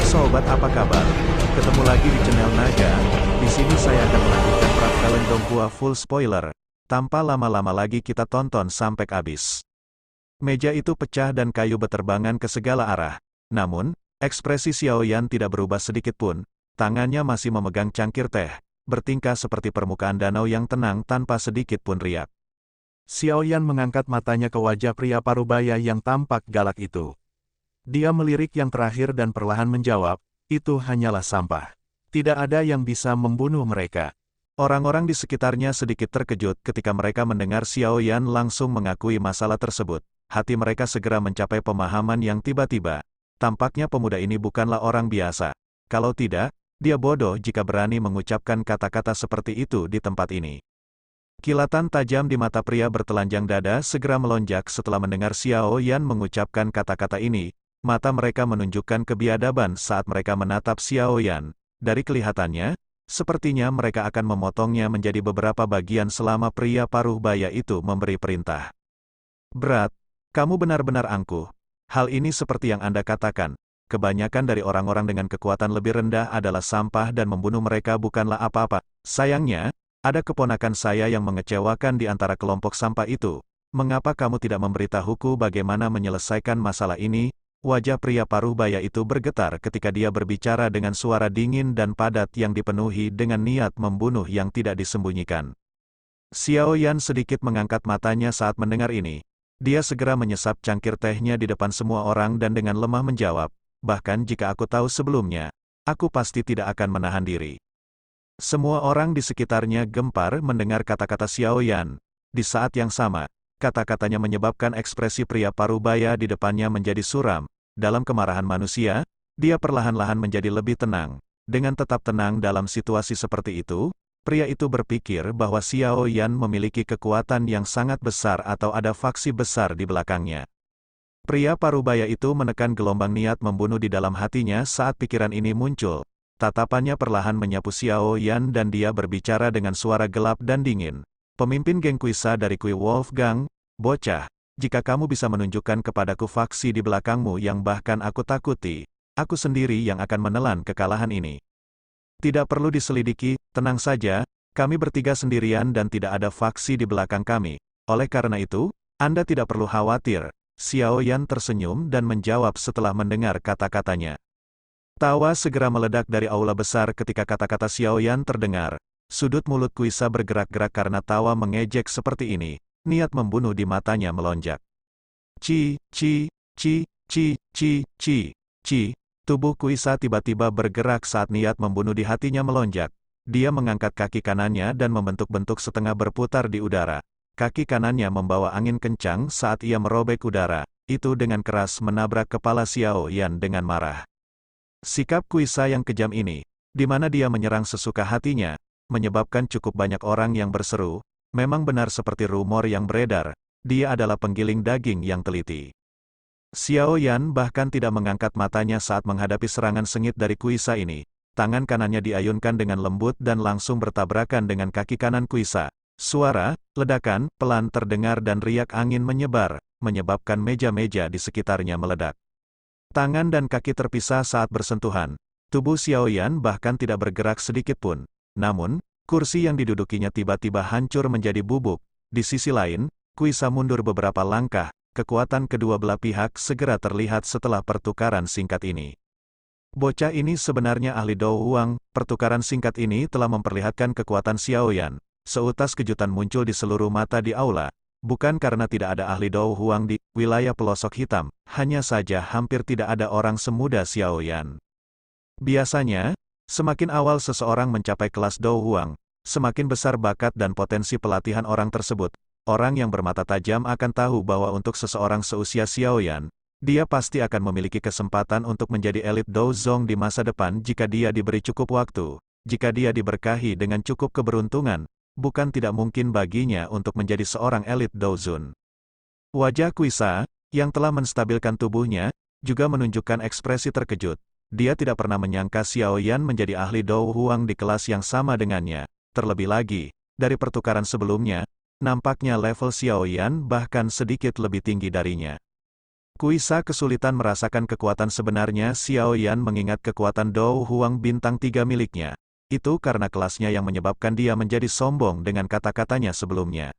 sobat, apa kabar? Ketemu lagi di channel Naga. Di sini saya akan melanjutkan Prat Kalen Donghua full spoiler. Tanpa lama-lama lagi kita tonton sampai habis. Meja itu pecah dan kayu beterbangan ke segala arah. Namun, ekspresi Xiao Yan tidak berubah sedikit pun. Tangannya masih memegang cangkir teh, bertingkah seperti permukaan danau yang tenang tanpa sedikit pun riak. Xiao Yan mengangkat matanya ke wajah pria parubaya yang tampak galak itu. Dia melirik yang terakhir dan perlahan menjawab, itu hanyalah sampah. Tidak ada yang bisa membunuh mereka. Orang-orang di sekitarnya sedikit terkejut ketika mereka mendengar Xiao Yan langsung mengakui masalah tersebut. Hati mereka segera mencapai pemahaman yang tiba-tiba. Tampaknya pemuda ini bukanlah orang biasa. Kalau tidak, dia bodoh jika berani mengucapkan kata-kata seperti itu di tempat ini. Kilatan tajam di mata pria bertelanjang dada segera melonjak setelah mendengar Xiao Yan mengucapkan kata-kata ini. Mata mereka menunjukkan kebiadaban saat mereka menatap Xiao Yan. Dari kelihatannya, sepertinya mereka akan memotongnya menjadi beberapa bagian selama pria paruh baya itu memberi perintah. Berat, kamu benar-benar angkuh. Hal ini seperti yang Anda katakan. Kebanyakan dari orang-orang dengan kekuatan lebih rendah adalah sampah dan membunuh mereka bukanlah apa-apa. Sayangnya, ada keponakan saya yang mengecewakan di antara kelompok sampah itu. Mengapa kamu tidak memberitahuku bagaimana menyelesaikan masalah ini? Wajah pria paruh baya itu bergetar ketika dia berbicara dengan suara dingin dan padat yang dipenuhi dengan niat membunuh yang tidak disembunyikan. Xiao Yan sedikit mengangkat matanya saat mendengar ini. Dia segera menyesap cangkir tehnya di depan semua orang dan dengan lemah menjawab, bahkan jika aku tahu sebelumnya, aku pasti tidak akan menahan diri. Semua orang di sekitarnya gempar mendengar kata-kata Xiao Yan. Di saat yang sama, kata-katanya menyebabkan ekspresi pria parubaya di depannya menjadi suram. Dalam kemarahan manusia, dia perlahan-lahan menjadi lebih tenang. Dengan tetap tenang dalam situasi seperti itu, pria itu berpikir bahwa Xiao Yan memiliki kekuatan yang sangat besar atau ada faksi besar di belakangnya. Pria parubaya itu menekan gelombang niat membunuh di dalam hatinya saat pikiran ini muncul. Tatapannya perlahan menyapu Xiao Yan dan dia berbicara dengan suara gelap dan dingin. Pemimpin geng Kuisa dari Kui Wolfgang, bocah, jika kamu bisa menunjukkan kepadaku faksi di belakangmu yang bahkan aku takuti, aku sendiri yang akan menelan kekalahan ini. Tidak perlu diselidiki, tenang saja, kami bertiga sendirian dan tidak ada faksi di belakang kami. Oleh karena itu, Anda tidak perlu khawatir. Xiao Yan tersenyum dan menjawab setelah mendengar kata-katanya. Tawa segera meledak dari aula besar ketika kata-kata Xiao Yan terdengar. Sudut mulut Kuisa bergerak-gerak karena tawa mengejek seperti ini. Niat membunuh di matanya melonjak. Ci. Tubuh Kuisa tiba-tiba bergerak saat niat membunuh di hatinya melonjak. Dia mengangkat kaki kanannya dan membentuk-bentuk setengah berputar di udara. Kaki kanannya membawa angin kencang saat ia merobek udara. Itu dengan keras menabrak kepala Xiao Yan dengan marah. Sikap Kuisa yang kejam ini, di mana dia menyerang sesuka hatinya, menyebabkan cukup banyak orang yang berseru. Memang benar seperti rumor yang beredar, dia adalah penggiling daging yang teliti. Xiao Yan bahkan tidak mengangkat matanya saat menghadapi serangan sengit dari Kuisa ini. Tangan kanannya diayunkan dengan lembut dan langsung bertabrakan dengan kaki kanan Kuisa. Suara, ledakan, pelan terdengar dan riak angin menyebar, menyebabkan meja-meja di sekitarnya meledak. Tangan dan kaki terpisah saat bersentuhan. Tubuh Xiao Yan bahkan tidak bergerak sedikit pun. Namun, kursi yang didudukinya tiba-tiba hancur menjadi bubuk. Di sisi lain, Kuisa mundur beberapa langkah. Kekuatan kedua belah pihak segera terlihat setelah pertukaran singkat ini. Bocah ini sebenarnya ahli Dou Huang. Pertukaran singkat ini telah memperlihatkan kekuatan Xiao Yan. Seutas kejutan muncul di seluruh mata di aula. Bukan karena tidak ada ahli Dou Huang di wilayah pelosok hitam, hanya saja hampir tidak ada orang semuda Xiao Yan. Biasanya, semakin awal seseorang mencapai kelas Dou Huang, semakin besar bakat dan potensi pelatihan orang tersebut. Orang yang bermata tajam akan tahu bahwa untuk seseorang seusia Xiao Yan, dia pasti akan memiliki kesempatan untuk menjadi elit Dou Zong di masa depan jika dia diberi cukup waktu. Jika dia diberkahi dengan cukup keberuntungan, bukan tidak mungkin baginya untuk menjadi seorang elit Dou Zun. Wajah Kuisa, yang telah menstabilkan tubuhnya, juga menunjukkan ekspresi terkejut. Dia tidak pernah menyangka Xiao Yan menjadi ahli Dou Huang di kelas yang sama dengannya. Terlebih lagi, dari pertukaran sebelumnya, nampaknya level Xiao Yan bahkan sedikit lebih tinggi darinya. Kuisa kesulitan merasakan kekuatan sebenarnya Xiao Yan mengingat kekuatan Dou Huang bintang 3 miliknya. Itu karena kelasnya yang menyebabkan dia menjadi sombong dengan kata-katanya sebelumnya.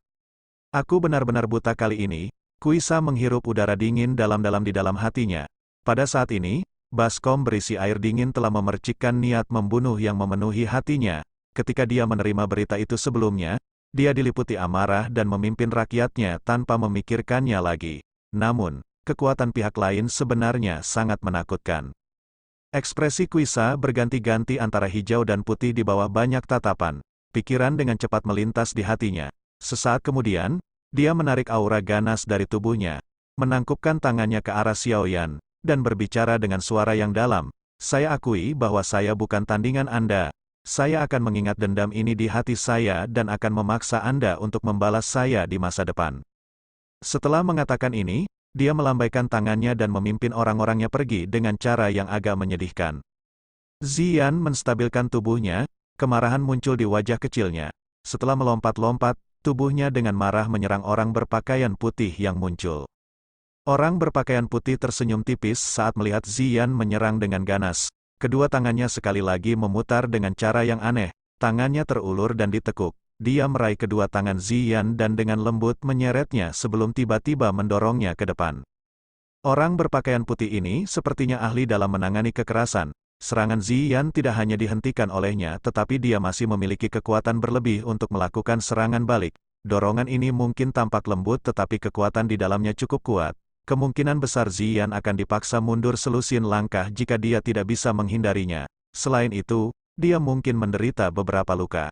Aku benar-benar buta kali ini. Kuisa menghirup udara dingin dalam-dalam di dalam hatinya. Pada saat ini, baskom berisi air dingin telah memercikkan niat membunuh yang memenuhi hatinya. Ketika dia menerima berita itu sebelumnya, dia diliputi amarah dan memimpin rakyatnya tanpa memikirkannya lagi. Namun, kekuatan pihak lain sebenarnya sangat menakutkan. Ekspresi Kuisa berganti-ganti antara hijau dan putih di bawah banyak tatapan. Pikiran dengan cepat melintas di hatinya. Sesaat kemudian, dia menarik aura ganas dari tubuhnya, menangkupkan tangannya ke arah Xiao Yan, dan berbicara dengan suara yang dalam. Saya akui bahwa saya bukan tandingan Anda. Saya akan mengingat dendam ini di hati saya dan akan memaksa Anda untuk membalas saya di masa depan. Setelah mengatakan ini, dia melambaikan tangannya dan memimpin orang-orangnya pergi dengan cara yang agak menyedihkan. Ziyan menstabilkan tubuhnya, kemarahan muncul di wajah kecilnya. Setelah melompat-lompat, tubuhnya dengan marah menyerang orang berpakaian putih yang muncul. Orang berpakaian putih tersenyum tipis saat melihat Ziyan menyerang dengan ganas. Kedua tangannya sekali lagi memutar dengan cara yang aneh. Tangannya terulur dan ditekuk. Dia meraih kedua tangan Ziyan dan dengan lembut menyeretnya sebelum tiba-tiba mendorongnya ke depan. Orang berpakaian putih ini sepertinya ahli dalam menangani kekerasan. Serangan Ziyan tidak hanya dihentikan olehnya tetapi dia masih memiliki kekuatan berlebih untuk melakukan serangan balik. Dorongan ini mungkin tampak lembut tetapi kekuatan di dalamnya cukup kuat. Kemungkinan besar Ziyan akan dipaksa mundur selusin langkah jika dia tidak bisa menghindarinya. Selain itu, dia mungkin menderita beberapa luka.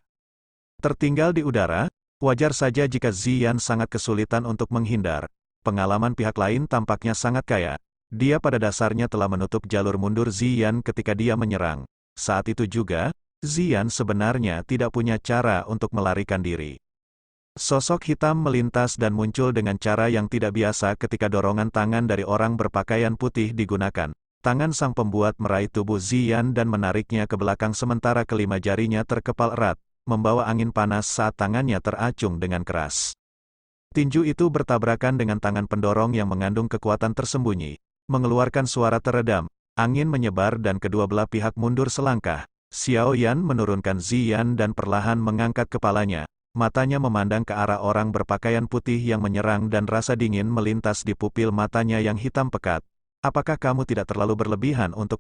Tertinggal di udara, wajar saja jika Ziyan sangat kesulitan untuk menghindar. Pengalaman pihak lain tampaknya sangat kaya. Dia pada dasarnya telah menutup jalur mundur Ziyan ketika dia menyerang. Saat itu juga, Ziyan sebenarnya tidak punya cara untuk melarikan diri. Sosok hitam melintas dan muncul dengan cara yang tidak biasa ketika dorongan tangan dari orang berpakaian putih digunakan. Tangan sang pembuat meraih tubuh Ziyan dan menariknya ke belakang sementara kelima jarinya terkepal erat, membawa angin panas saat tangannya teracung dengan keras. Tinju itu bertabrakan dengan tangan pendorong yang mengandung kekuatan tersembunyi, mengeluarkan suara teredam, angin menyebar dan kedua belah pihak mundur selangkah. Xiao Yan menurunkan Ziyan dan perlahan mengangkat kepalanya, matanya memandang ke arah orang berpakaian putih yang menyerang dan rasa dingin melintas di pupil matanya yang hitam pekat. Apakah kamu tidak terlalu berlebihan untuk